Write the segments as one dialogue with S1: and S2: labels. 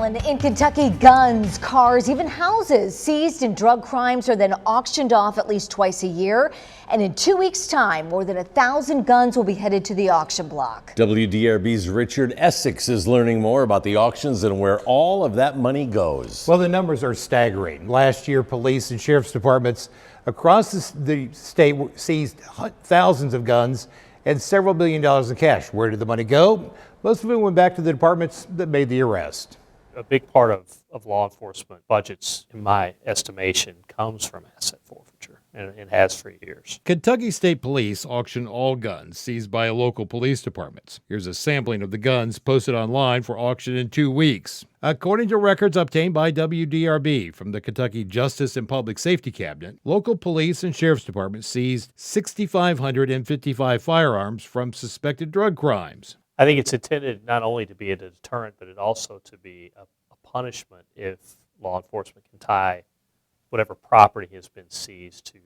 S1: And in Kentucky, guns, cars, even houses seized in drug crimes are then auctioned off at least twice a year. And in 2 weeks' time, more than 1,000 guns will be headed to the auction block.
S2: WDRB's Richard Essex is learning more about the auctions and where all of that money goes.
S3: Well, the numbers are staggering. Last year, police and sheriff's departments across the state seized thousands of guns and several $1 billion in cash. Where did the money go? Most of it went back to the departments that made the arrest.
S4: A big part of law enforcement budgets, in my estimation, comes from asset forfeiture, and it has for years.
S5: Kentucky State Police auction all guns seized by local police departments. Here's a sampling of the guns posted online for auction in 2 weeks. According to records obtained by WDRB from the Kentucky Justice and Public Safety Cabinet, local police and sheriff's departments seized 6,555 firearms from suspected drug crimes.
S4: I think it's intended not only to be a deterrent, but it also to be a punishment if law enforcement can tie whatever property has been seized to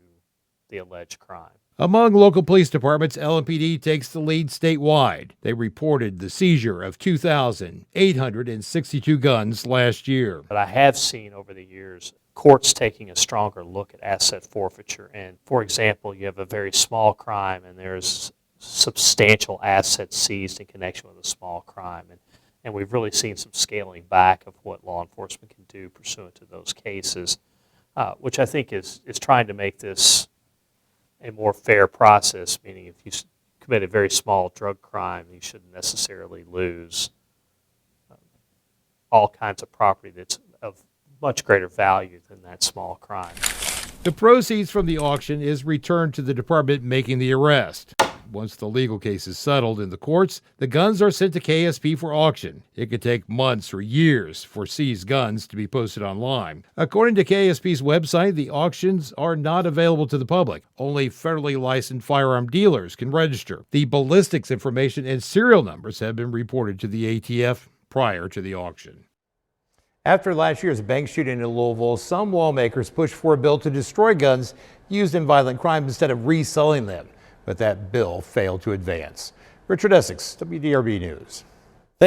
S4: the alleged crime.
S5: Among local police departments, LMPD takes the lead statewide. They reported the seizure of 2,862 guns last year.
S4: But I have seen over the years courts taking a stronger look at asset forfeiture. And for example, you have a very small crime and there's substantial assets seized in connection with a small crime. And we've really seen some scaling back of what law enforcement can do pursuant to those cases, which I think is trying to make this a more fair process, meaning if you commit a very small drug crime, you shouldn't necessarily lose all kinds of property that's of much greater value than that small crime.
S5: The proceeds from the auction is returned to the department making the arrest. Once the legal case is settled in the courts, the guns are sent to KSP for auction. It could take months or years for seized guns to be posted online. According to KSP's website, the auctions are not available to the public. Only federally licensed firearm dealers can register. The ballistics information and serial numbers have been reported to the ATF prior to the auction.
S3: After last year's bank shooting in Louisville, some lawmakers pushed for a bill to destroy guns used in violent crimes instead of reselling them. But that bill failed to advance. Richard Essex, WDRB News.